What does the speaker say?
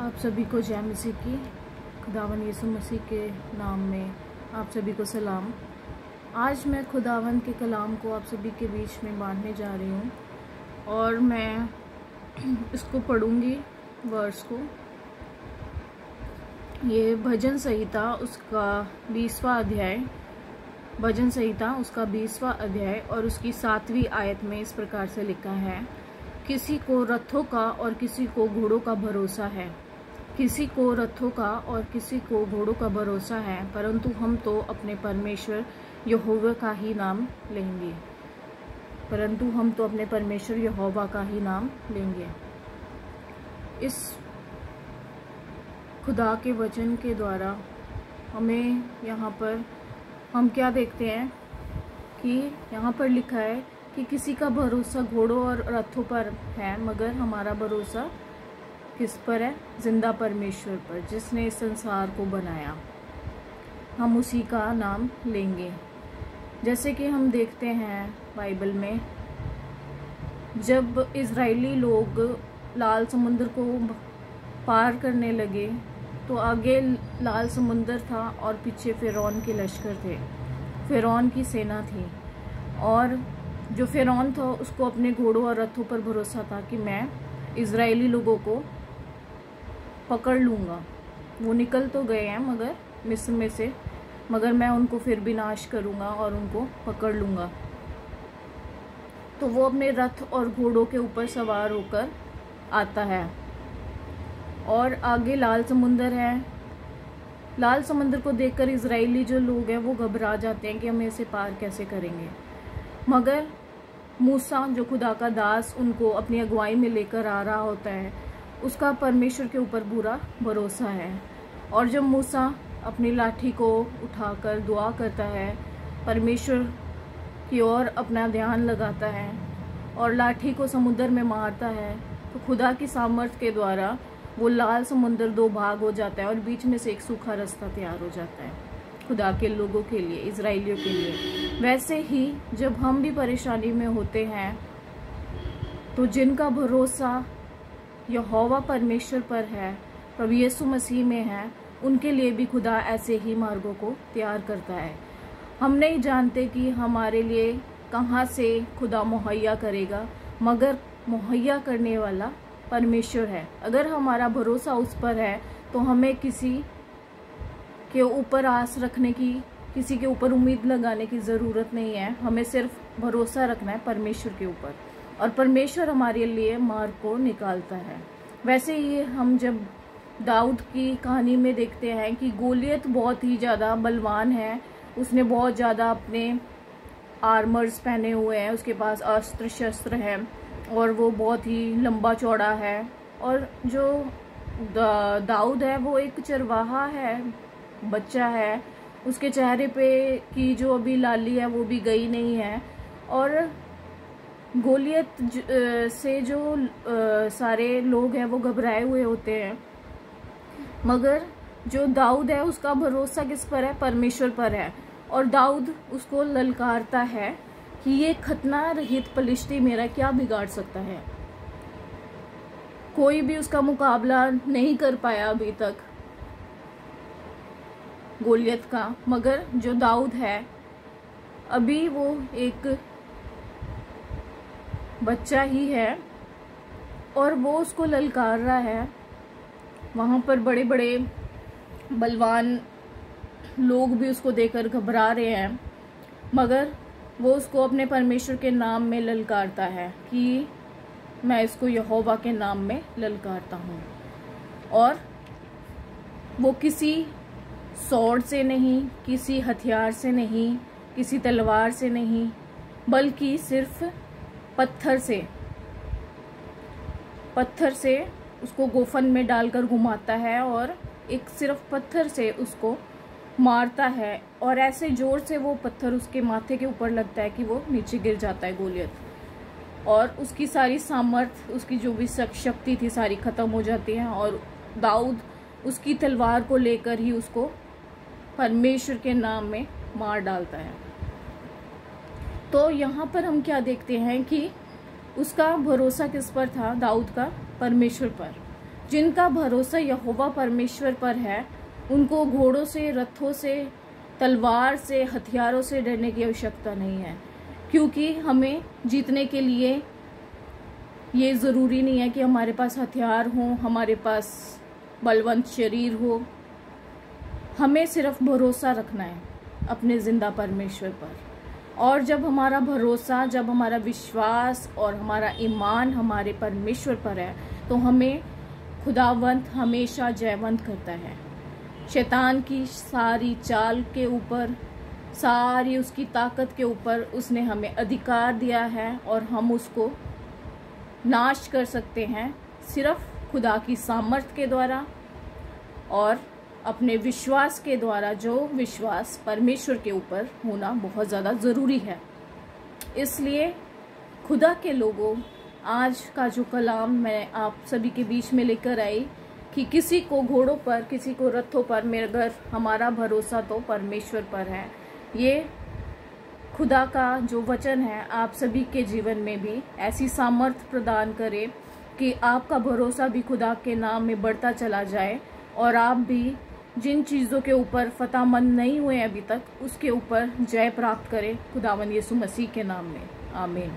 आप सभी को जय मसीह की। खुदावन यीशु मसीह के नाम में आप सभी को सलाम। आज मैं खुदावन के कलाम को आप सभी के बीच में बांटने जा रही हूँ और मैं इसको पढ़ूँगी वर्स को। ये भजन संहिता उसका 20वां अध्याय, भजन संहिता उसका 20वां अध्याय और उसकी 7वीं आयत में इस प्रकार से लिखा है, किसी को रथों का और किसी को घोड़ों का भरोसा है, किसी को रथों का और किसी को घोड़ों का भरोसा है, परंतु हम तो अपने परमेश्वर यहोवा का ही नाम लेंगे, परंतु हम तो अपने परमेश्वर यहोवा का ही नाम लेंगे। इस खुदा के वचन के द्वारा हमें यहाँ पर हम क्या देखते हैं कि यहाँ पर लिखा है कि किसी का भरोसा घोड़ों और रथों पर है, मगर हमारा भरोसा किस पर है? जिंदा परमेश्वर पर, जिसने इस संसार को बनाया। हम उसी का नाम लेंगे। जैसे कि हम देखते हैं बाइबल में, जब इजरायली लोग लाल समुद्र को पार करने लगे तो आगे लाल समुद्र था और पीछे फिरौन के लश्कर थे, फिरौन की सेना थी। और जो फिरौन था उसको अपने घोड़ों और रथों पर भरोसा था कि मैं इजरायली लोगों को पकड़ लूँगा। वो निकल तो गए हैं मगर मिस्र में से, मगर मैं उनको फिर भी नाश करूँगा और उनको पकड़ लूँगा। तो वो अपने रथ और घोड़ों के ऊपर सवार होकर आता है और आगे लाल समुंदर है। लाल समुंदर को देखकर इजरायली जो लोग हैं वो घबरा जाते हैं कि हम इसे पार कैसे करेंगे, मगर मूसा जो खुदा का दास उनको अपनी अगुवाई में लेकर आ रहा होता है, उसका परमेश्वर के ऊपर पूरा भरोसा है। और जब मूसा अपनी लाठी को उठाकर दुआ करता है, परमेश्वर की ओर अपना ध्यान लगाता है और लाठी को समुद्र में मारता है, तो खुदा की सामर्थ के द्वारा वो लाल समुद्र 2 भाग हो जाता है और बीच में से एक सूखा रास्ता तैयार हो जाता है खुदा के लोगों के लिए, इजराइलियों के लिए। वैसे ही जब हम भी परेशानी में होते हैं तो जिनका भरोसा यहोवा परमेश्वर पर है, प्रभु यीशु मसीह में है, उनके लिए भी खुदा ऐसे ही मार्गों को तैयार करता है। हम नहीं जानते कि हमारे लिए कहाँ से खुदा मुहैया करेगा, मगर मुहैया करने वाला परमेश्वर है। अगर हमारा भरोसा उस पर है तो हमें किसी के ऊपर आस रखने की, किसी के ऊपर उम्मीद लगाने की ज़रूरत नहीं है। हमें सिर्फ भरोसा रखना है परमेश्वर के ऊपर और परमेश्वर हमारे लिए मार्ग को निकालता है। वैसे ही हम जब दाऊद की कहानी में देखते हैं कि गोलियत बहुत ही ज़्यादा बलवान है, उसने बहुत ज़्यादा अपने आर्मर्स पहने हुए हैं, उसके पास अस्त्र शस्त्र हैं और वो बहुत ही लंबा चौड़ा है। और जो दाऊद है वो एक चरवाहा है, बच्चा है, उसके चेहरे पे की जो अभी लाली है वो भी गई नहीं है। और गोलियत से जो सारे लोग हैं वो घबराए हुए होते हैं, मगर जो दाऊद है उसका भरोसा किस पर है? परमेश्वर पर है। और दाऊद उसको ललकारता है कि ये खतना रहित पलिश्ती मेरा क्या बिगाड़ सकता है। कोई भी उसका मुकाबला नहीं कर पाया अभी तक गोलियत का, मगर जो दाऊद है अभी वो एक बच्चा ही है और वो उसको ललकार रहा है। वहाँ पर बड़े बड़े बलवान लोग भी उसको देखकर घबरा रहे हैं, मगर वो उसको अपने परमेश्वर के नाम में ललकारता है कि मैं इसको यहोवा के नाम में ललकारता हूँ। और वो किसी स्वॉर्ड से नहीं, किसी हथियार से नहीं, किसी तलवार से नहीं, बल्कि सिर्फ पत्थर से उसको गोफन में डालकर घुमाता है और एक सिर्फ पत्थर से उसको मारता है। और ऐसे जोर से वो पत्थर उसके माथे के ऊपर लगता है कि वो नीचे गिर जाता है गोलियत, और उसकी सारी सामर्थ, उसकी जो भी शक्ति थी सारी खत्म हो जाती है। और दाऊद उसकी तलवार को लेकर ही उसको परमेश्वर के नाम में मार डालता है। तो यहाँ पर हम क्या देखते हैं कि उसका भरोसा किस पर था? दाऊद का परमेश्वर पर। जिनका भरोसा यहोवा परमेश्वर पर है, उनको घोड़ों से, रथों से, तलवार से, हथियारों से डरने की आवश्यकता नहीं है, क्योंकि हमें जीतने के लिए ये ज़रूरी नहीं है कि हमारे पास हथियार हों, हमारे पास बलवंत शरीर हो। हमें सिर्फ भरोसा रखना है अपने ज़िंदा परमेश्वर पर। और जब हमारा भरोसा, जब हमारा विश्वास और हमारा ईमान हमारे परमेश्वर पर है, तो हमें खुदावंत हमेशा जयवंत करता है। शैतान की सारी चाल के ऊपर, सारी उसकी ताकत के ऊपर उसने हमें अधिकार दिया है और हम उसको नाश कर सकते हैं सिर्फ खुदा की सामर्थ के द्वारा और अपने विश्वास के द्वारा, जो विश्वास परमेश्वर के ऊपर होना बहुत ज़्यादा ज़रूरी है। इसलिए खुदा के लोगों, आज का जो कलाम मैं आप सभी के बीच में लेकर आई कि किसी को घोड़ों पर, किसी को रथों पर, मगर हमारा भरोसा तो परमेश्वर पर है। ये खुदा का जो वचन है आप सभी के जीवन में भी ऐसी सामर्थ प्रदान करे कि आपका भरोसा भी खुदा के नाम में बढ़ता चला जाए और आप भी जिन चीज़ों के ऊपर फतेहमंद नहीं हुए अभी तक, उसके ऊपर जय प्राप्त करें खुदावंद यीशु मसीह के नाम में। आमीन।